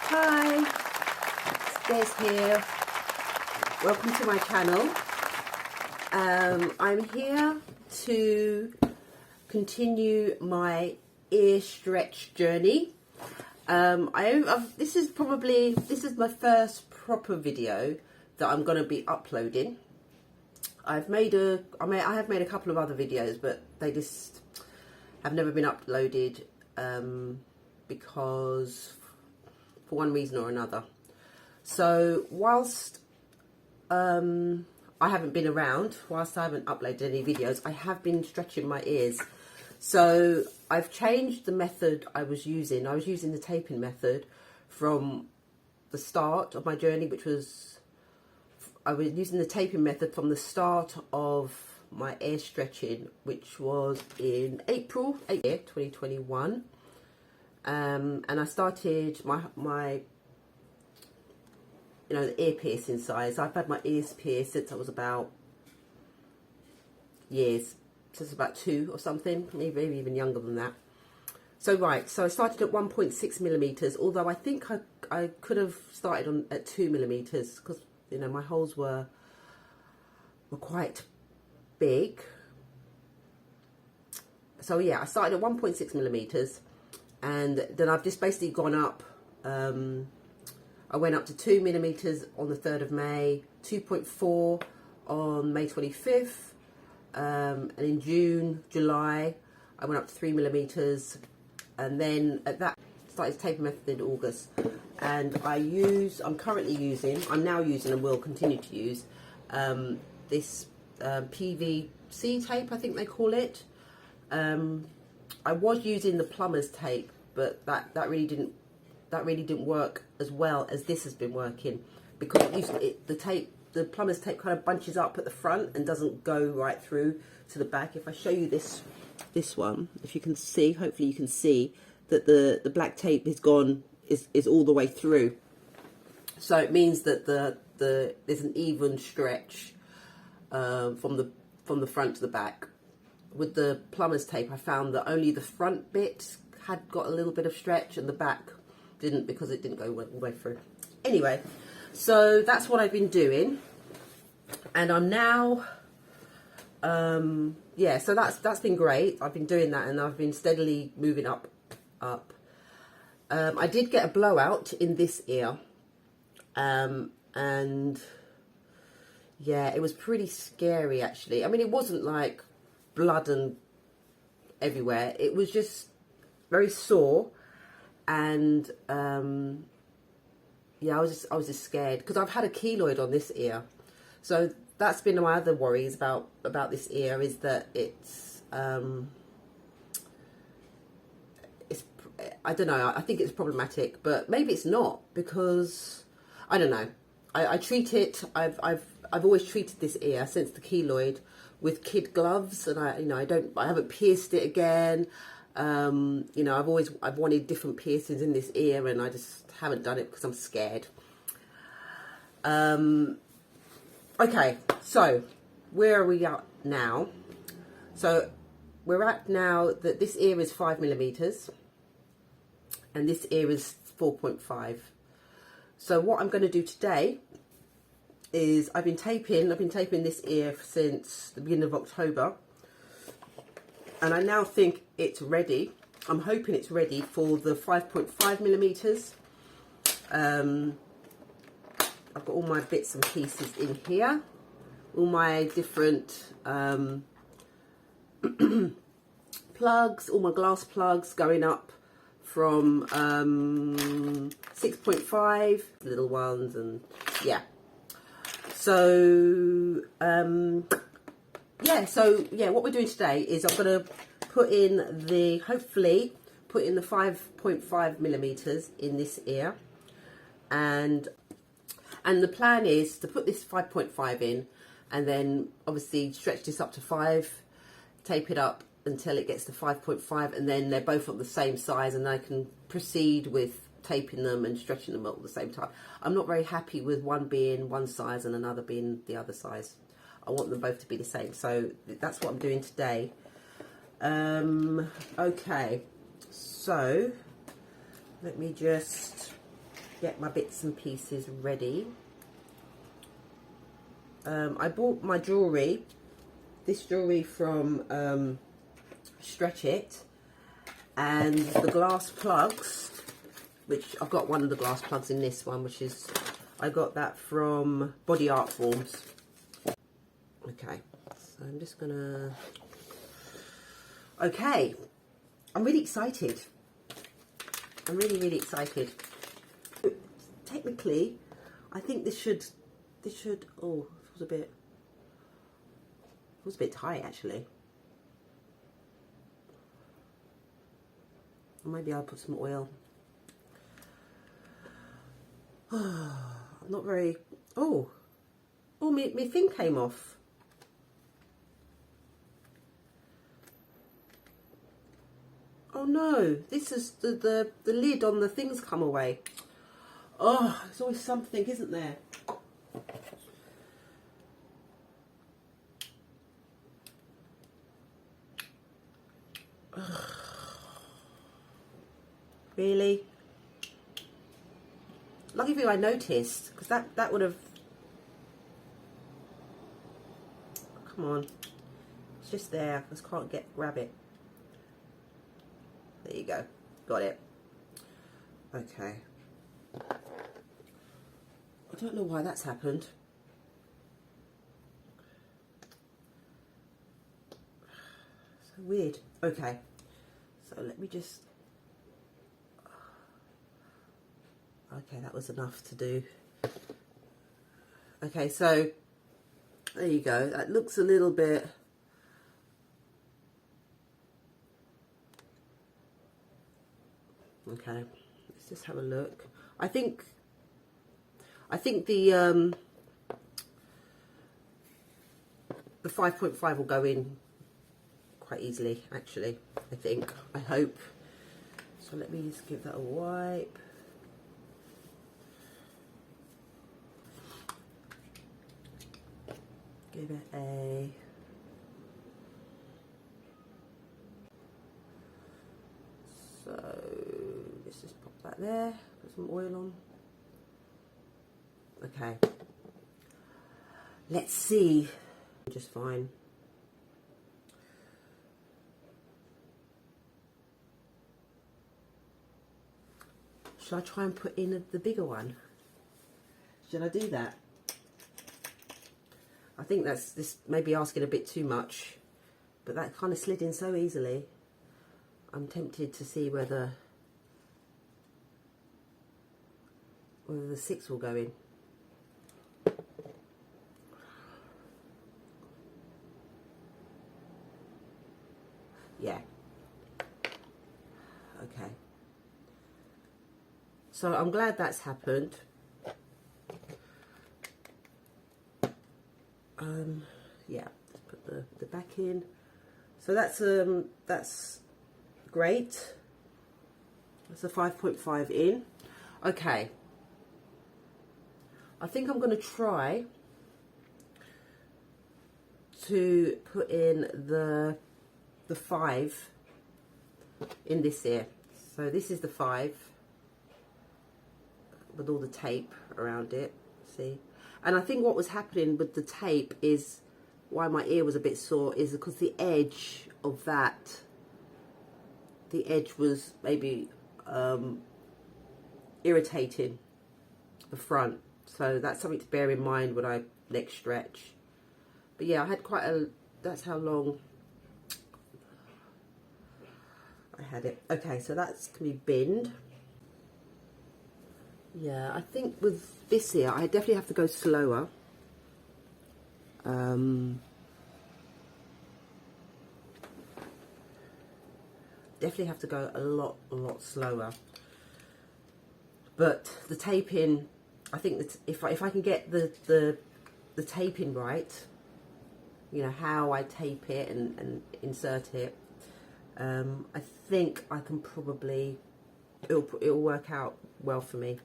Hi, Des here. Welcome to my channel. I'm here to continue my ear stretch journey. This is my first proper video that I'm going to be uploading. I have made a couple of other videos, but they just have never been uploaded because for one reason or another. So whilst I haven't been around, whilst I haven't uploaded any videos, I have been stretching my ears. So I've changed the method I was using. I was using the taping method from the start of my journey, I was using the taping method from the start of my ear stretching, which was in April 2021. And I started my the ear piercing size. I've had my ears pierced since I was about since about 2 or something, maybe even younger than that. So I started at 1.6 millimeters, although I think I could have started at 2 millimeters because my holes were quite big. So yeah, I started at 1.6 millimeters. And then I've just basically gone up. I went up to 2 millimeters on the 3rd of May, 2.4 on May 25th, and in July, I went up to 3 millimeters, and then at that started taping method in August. And I'm now using and will continue to use this PVC tape, I think they call it. I was using the plumber's tape, but that really didn't work as well as this has been working, because the plumber's tape kind of bunches up at the front and doesn't go right through to the back. If I show you this one, if you can see, hopefully you can see that the black tape is all the way through. So it means that there's an even stretch from the front to the back. With the plumber's tape, I found that only the front bit had got a little bit of stretch and the back didn't, because it didn't go all the way through. Anyway, so that's what I've been doing, and I'm now so that's been great. I've been doing that and I've been steadily moving up. I did get a blowout in this ear, and yeah, it was pretty scary actually. I mean, it wasn't like blood and everywhere, it was just very sore, and yeah, I was just scared because I've had a keloid on this ear. So that's been my other worries about this ear, is that it's I don't know, I think it's problematic, but maybe it's not, because I don't know. I treat it. I've always treated this ear since the keloid with kid gloves, and I haven't pierced it again. I've wanted different piercings in this ear, and I just haven't done it because I'm scared. Okay, so where are we at now? So we're at now that this ear is 5 millimeters and this ear is 4.5. So what I'm going to do today is I've been taping this ear since the beginning of October, and I now think it's ready. I'm hoping it's ready for the 5.5 millimeters. I've got all my bits and pieces in here, all my different plugs, all my glass plugs going up from 6.5, little ones, and yeah. So what we're doing today is I'm going to hopefully put in the 5.5 millimeters in this ear, and the plan is to put this 5.5 in, and then obviously stretch this up to 5, tape it up until it gets to 5.5, and then they're both at the same size, and I can proceed with taping them and stretching them up at the same time. I'm not very happy with one being one size and another being the other size. I want them both to be the same, so that's what I'm doing today. Okay, so let me just get my bits and pieces ready. I bought my jewellery, this jewellery from Stretch It, and the glass plugs, which I've got one of the glass plugs in this one, which is, I got that from Body Art Forms. Okay, so I'm just gonna, okay, I'm really excited. I'm really, really excited. Technically, I think this should, oh, it was a bit tight actually. Or maybe I'll put some oil. I'm not very, oh, my thing came off. Oh no, this is the lid on the thing's come away. Oh, there's always something, isn't there? Really? Lucky thing I noticed, because that would have... Come on. It's just there. I just can't grab it. There you go. Got it. Okay. I don't know why that's happened. So weird. Okay. So let me just... Okay, that was enough to do. Okay, so there you go. That looks a little bit... Okay, let's just have a look. I think the 5.5 will go in quite easily, actually. I hope. So let me just give that a wipe. Give it a... So let's just pop that there, put some oil on. Okay. Let's see. Just fine. Should I try and put in the bigger one? Should I do that? I think this may be asking a bit too much, but that kind of slid in so easily. I'm tempted to see whether the 6 will go in. Yeah. Okay. So I'm glad that's happened. Yeah, let's put the back in. So that's great. That's a 5.5 in. Okay. I think I'm going to try to put in the 5 in this ear. So this is the 5 with all the tape around it. See? And I think what was happening with the tape is why my ear was a bit sore is because the edge of that, the edge was maybe irritating the front. So that's something to bear in mind when I next stretch. But yeah, I had quite a, that's how long I had it. Okay, so that's can be binned. Yeah, I think with this ear, I definitely have to go slower. Definitely have to go a lot slower. But the taping, I think that if I can get the taping right, you know, how I tape it and insert it, I think I can probably, it'll work out well for me.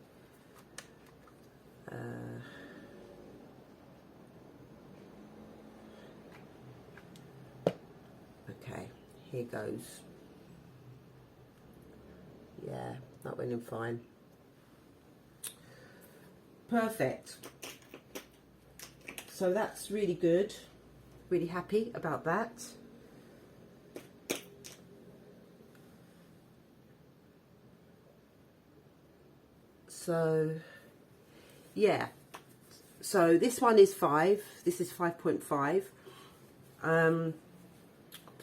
Okay, here goes. Yeah, that went in fine. perfect. So that's really good. Really happy about that. So yeah, so this one is 5, this is 5.5.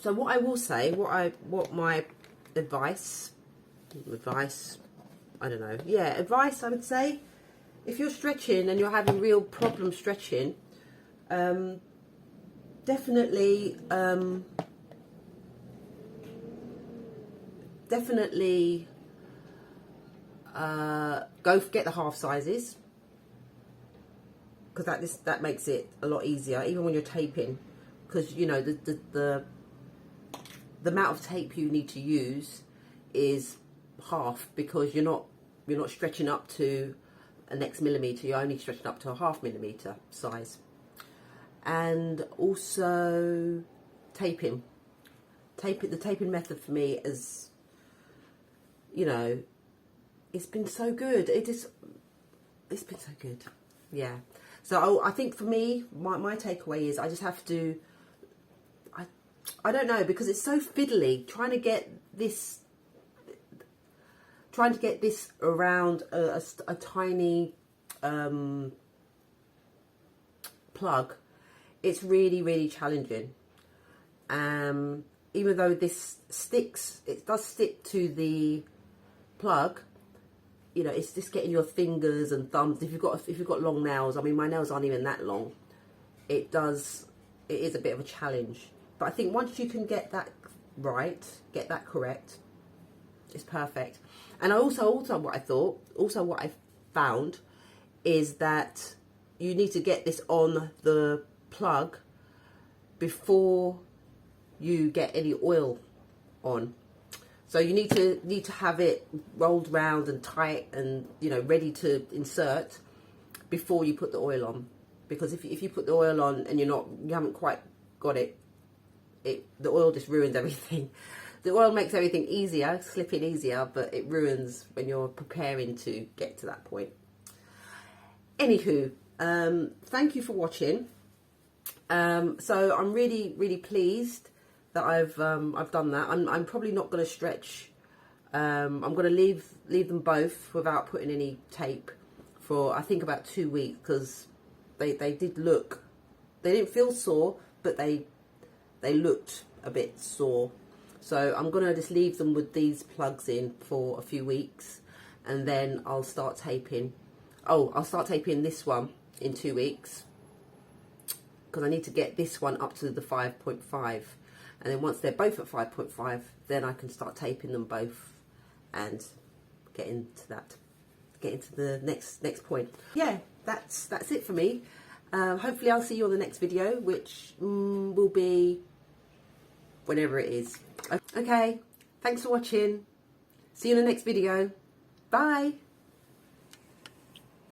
So what I will say, what my advice, I don't know, yeah, advice I would say, if you're stretching and you're having real problem stretching, definitely go get the half sizes, because that makes it a lot easier, even when you're taping, because you know the amount of tape you need to use is half, because you're not stretching up to a next millimeter, you're only stretching up to a ½ millimeter size. And also taping. The taping method for me is, you know, it's been so good. It's been so good. Yeah. So I think for me, my takeaway is I just have to, I don't know, because it's so fiddly trying to get this around a tiny plug. It's really challenging. Even though this sticks, it does stick to the plug, you know, it's just getting your fingers and thumbs. If you've got long nails, I mean, my nails aren't even that long. It is a bit of a challenge. But I think once you can get that right, get that correct, it's perfect. And what I found is that you need to get this on the plug before you get any oil on. So you need to have it rolled round and tight and, you know, ready to insert before you put the oil on. Because if you put the oil on and you haven't quite got it, the oil just ruins everything. The oil makes everything easier, slipping easier, but it ruins when you're preparing to get to that point. Anywho, thank you for watching. So I'm really pleased that I've done that. I'm probably not going to stretch. I'm going to leave them both without putting any tape for, I think, about 2 weeks, because they didn't feel sore, but they looked a bit sore. So I'm going to just leave them with these plugs in for a few weeks, and then I'll start taping. I'll start taping this one in 2 weeks, because I need to get this one up to the 5.5, and then once they're both at 5.5, then I can start taping them both and get into the next point. Yeah, that's it for me. Hopefully I'll see you on the next video, which will be whenever it is. Okay, thanks for watching. See you in the next video. Bye.